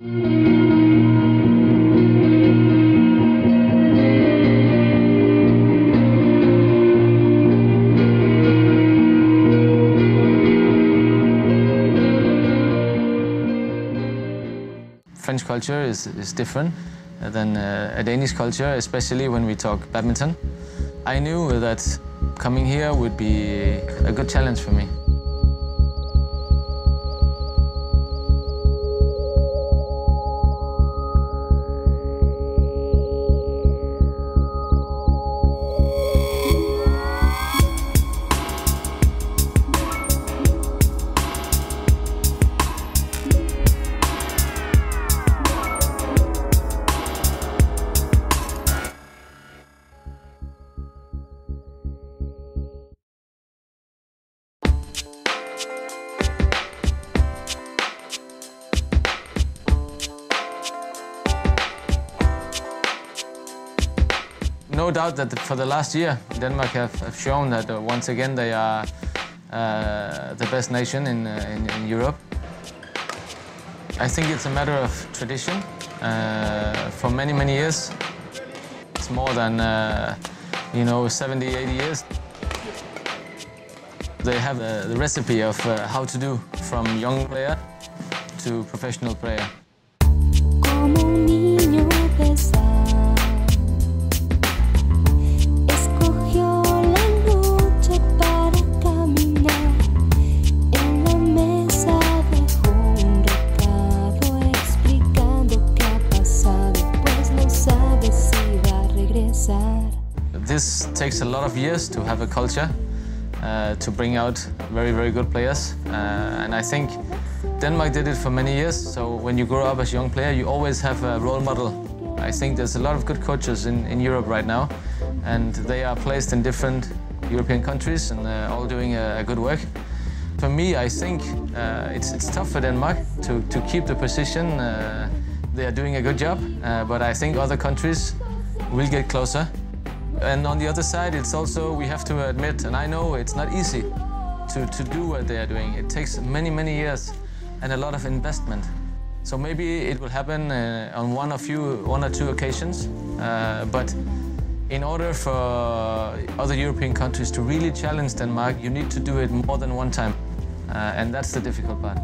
French culture is different than a Danish culture, especially when we talk badminton. I knew that coming here would be a good challenge for me. No doubt that for the last year, Denmark have shown that once again they are the best nation in Europe. I think it's a matter of tradition. For many, many years, it's more than 70, 80 years. They have the recipe of how to do from young player to professional player. This takes a lot of years to have a culture, to bring out very, very good players. And I think Denmark did it for many years, so when you grow up as a young player, you always have a role model. I think there's a lot of good coaches in Europe right now, and they are placed in different European countries and all doing a good work. For me, I think it's tough for Denmark to keep the position. They are doing a good job, but I think other countries will get closer. And on the other side, it's also, we have to admit, and I know it's not easy to do what they are doing. It takes many, many years and a lot of investment. So maybe it will happen on one or two occasions, but in order for other European countries to really challenge Denmark, you need to do it more than one time, and that's the difficult part.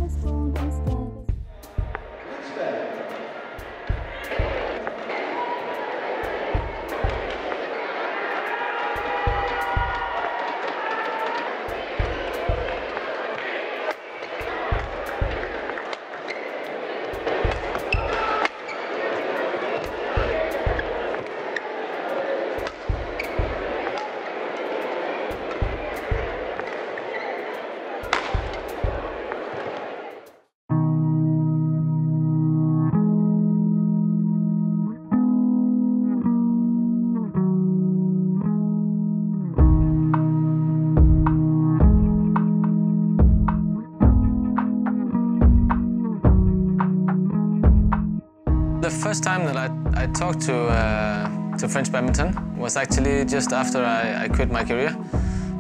The first time that I talked to French badminton was actually just after I quit my career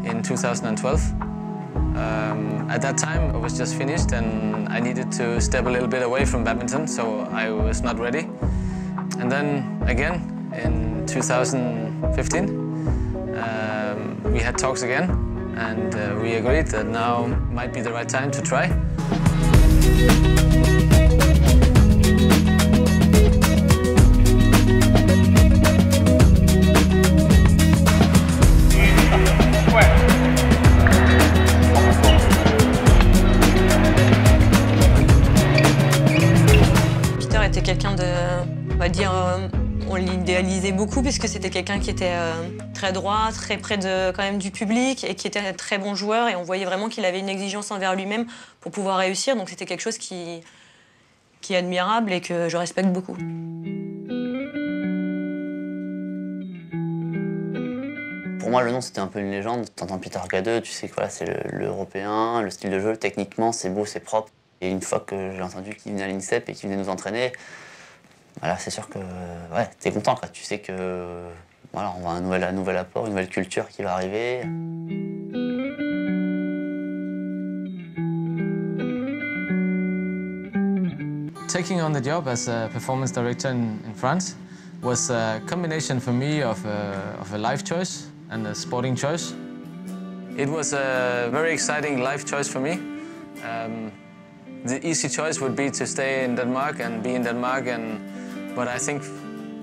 in 2012. At that time, I was just finished and I needed to step a little bit away from badminton, so I was not ready. And then again, in 2015, we had talks again, and we agreed that now might be the right time to try. Quelqu'un de, on va dire, on l'idéalisait beaucoup puisque c'était quelqu'un qui était très droit, très près quand même du public et qui était un très bon joueur et on voyait vraiment qu'il avait une exigence envers lui-même pour pouvoir réussir. Donc c'était quelque chose qui est admirable et que je respecte beaucoup. Pour moi, le nom, c'était un peu une légende. T'entends Peter Gade, tu sais que voilà, c'est l'Européen, le style de jeu, techniquement, c'est beau, c'est propre. Et une fois que j'ai entendu qu'il venait à l'INSEP et qu'il venait nous entraîner, voilà, c'est sûr que ouais, t'es content, quoi. Tu sais que voilà, on va un nouvel apport, une nouvelle culture qui va arriver. Taking on the job as a performance director in France was a combination for me of a life choice and a sporting choice. It was a very exciting life choice for me. The easy choice would be to stay in Denmark and be in Denmark, but I think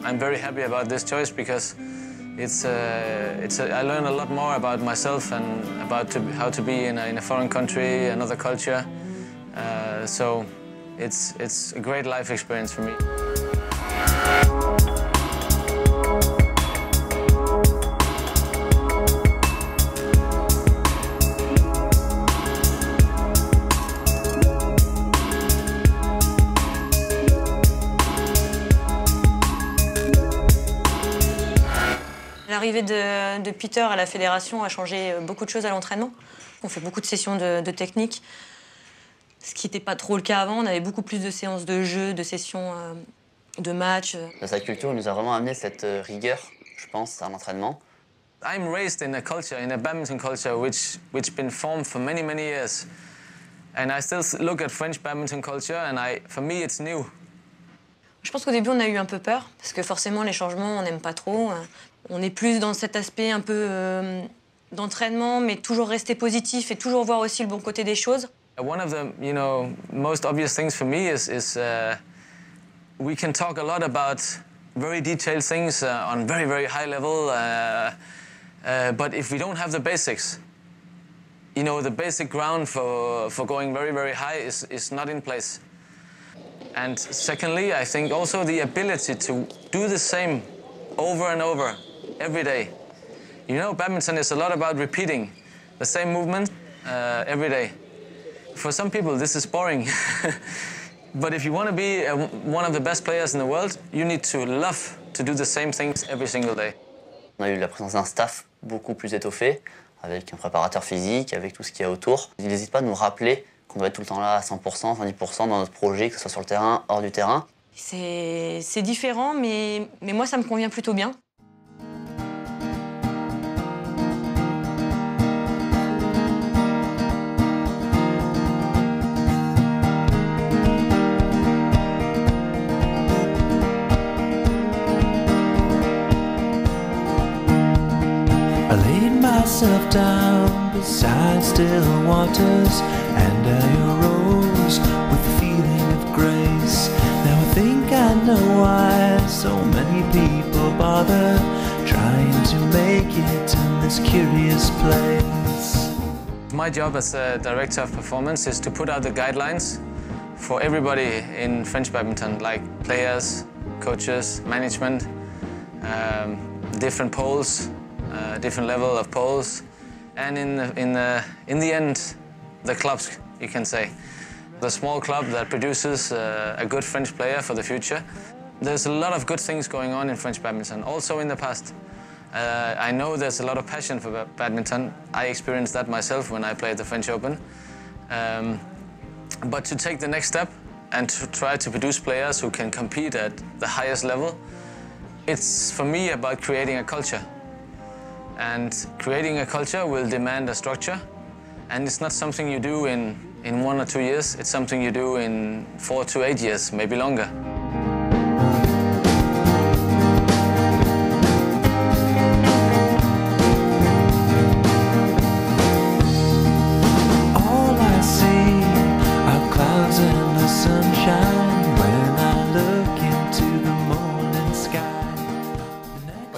I'm very happy about this choice because I learn a lot more about myself and about how to be in a foreign country, another culture. So it's a great life experience for me. L'arrivée de Peter à la fédération a changé beaucoup de choses à l'entraînement. On fait beaucoup de sessions de technique, ce qui n'était pas trop le cas avant. On avait beaucoup plus de séances de jeu, de sessions de matchs. Sa culture nous a vraiment amené cette rigueur, je pense, à l'entraînement. I'm raised in a culture, in a badminton culture, which been formed for many years, and I still look at French badminton culture, and for me it's new. Je pense qu'au début on a eu un peu peur parce que forcément les changements on n'aime pas trop. On est plus dans cet aspect un peu d'entraînement, mais toujours rester positif et toujours voir aussi le bon côté des choses. One of the, most obvious things for me is we can talk a lot about very detailed things on very high level, but if we don't have the basics, the basic ground for going very high is not in place. And secondly, I think also the ability to do the same over and over every day. Badminton is a lot about repeating the same movement every day. For some people, this is boring. But if you want to be one of the best players in the world, you need to love to do the same things every single day. On a eu la présence d'un staff beaucoup plus étoffé, avec un préparateur physique, avec tout ce qu'il y a autour. Il n'hésite pas à nous rappeler qu'on doit être tout le temps là à 100%, 110% dans notre projet, que ce soit sur le terrain, hors du terrain. C'est différent, mais moi, ça me convient plutôt bien. I laid myself down beside still waters, and I arose with a feeling of grace. Now I think I know why so many people bother trying to make it in this curious place. My job as a director of performance is to put out the guidelines for everybody in French badminton, like players, coaches, management, different poles, different level of poles, and in the end, the clubs, you can say. The small club that produces a good French player for the future. There's a lot of good things going on in French badminton, also in the past. I know there's a lot of passion for badminton. I experienced that myself when I played the French Open. But to take the next step and to try to produce players who can compete at the highest level, it's for me about creating a culture. And creating a culture will demand a structure, and it's not something you do in 1 or 2 years, it's something you do in 4 to 8 years, maybe longer. All I see are clouds and the sunshine when I look into the morning sky.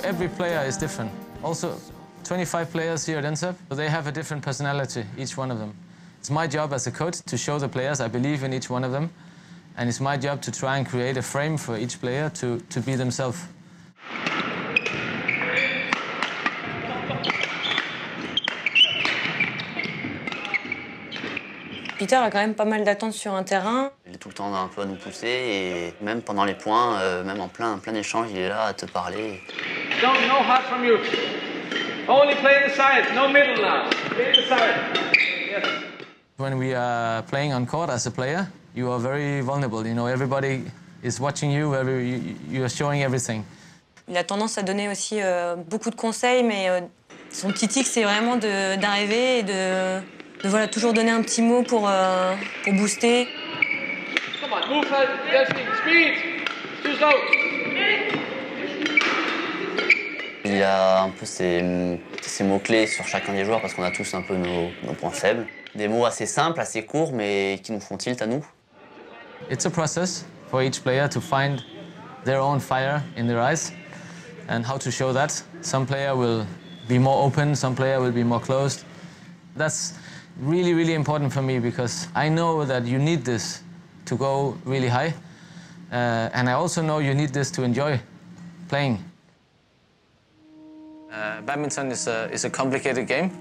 Every player is different. Also, 25 players here at NSEP, so they have a different personality, each one of them. It's my job as a coach to show the players I believe in each one of them, and it's my job to try and create a frame for each player to be themselves. Peter a quand même pas mal d'attentes sur un terrain. Il est tout le temps un peu à nous pousser, et même pendant les points, même en plein échange, il est là à te parler. No hard from you. Only play the side, no middle now. Play the side. Yes. When we are playing on court as a player, you are very vulnerable. Everybody is watching you, you are showing everything. Il a tendance à donner aussi beaucoup de conseils, mais son petit tic, c'est vraiment d'arriver et de voilà, toujours donner un petit mot pour booster. Come on, Move fast, Delphine, speed. Too slow. Il y a un peu ces mots-clés sur chacun des joueurs parce qu'on a tous un peu nos points faibles. Des mots assez simples, assez courts, mais qui nous font tilt à nous. It's a process for each player to find their own fire in their eyes and how to show that. Some player will be more open, some player will be more closed. That's really, really important for me because I know that you need this to go really high. And I also know you need this to enjoy playing. Badminton is a complicated game.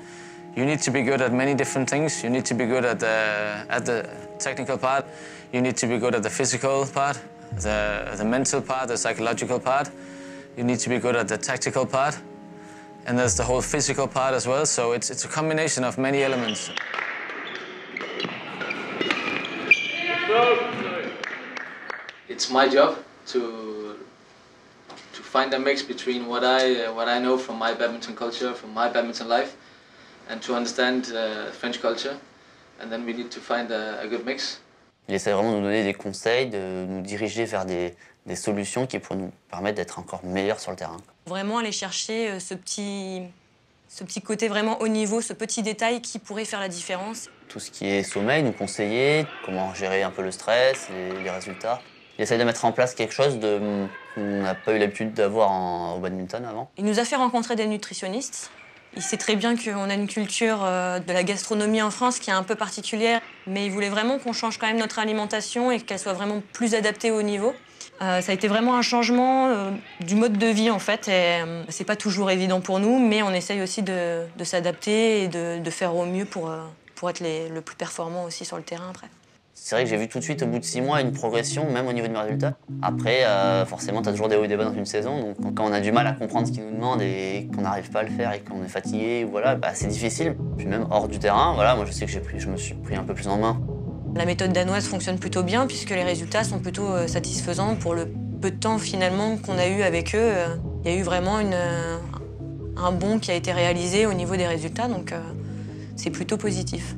You need to be good at many different things. You need to be good at the technical part. You need to be good at the physical part, the mental part, the psychological part. You need to be good at the tactical part. And there's the whole physical part as well. So it's a combination of many elements. It's my job to find a mix between what I know from my badminton culture, from my badminton life, and to understand French culture. And then we need to find a good mix. Il essaie vraiment de nous donner des conseils, de nous diriger vers des solutions qui pourraient nous permettre d'être encore meilleurs sur le terrain. Vraiment aller chercher ce petit côté vraiment haut niveau, ce petit détail qui pourrait faire la différence. Tout ce qui est sommeil, nous conseiller, comment gérer un peu le stress, les résultats. Il essaie de mettre en place quelque chose qu'on n'a pas eu l'habitude d'avoir au badminton avant. Il nous a fait rencontrer des nutritionnistes. Il sait très bien qu'on a une culture de la gastronomie en France qui est un peu particulière, mais il voulait vraiment qu'on change quand même notre alimentation et qu'elle soit vraiment plus adaptée au niveau. Ça a été vraiment un changement du mode de vie en fait, et c'est pas toujours évident pour nous, mais on essaye aussi de s'adapter et de faire au mieux pour être le plus performant aussi sur le terrain après. C'est vrai que j'ai vu tout de suite, au bout de 6 mois, une progression, même au niveau de mes résultats. Après, forcément, tu as toujours des hauts et des bas dans une saison. Donc, quand on a du mal à comprendre ce qu'ils nous demandent et qu'on n'arrive pas à le faire et qu'on est fatigué, voilà, bah, c'est difficile. Puis même hors du terrain, voilà, moi je sais que je me suis pris un peu plus en main. La méthode danoise fonctionne plutôt bien puisque les résultats sont plutôt satisfaisants pour le peu de temps finalement qu'on a eu avec eux. Il y a eu vraiment un bond qui a été réalisé au niveau des résultats, donc c'est plutôt positif.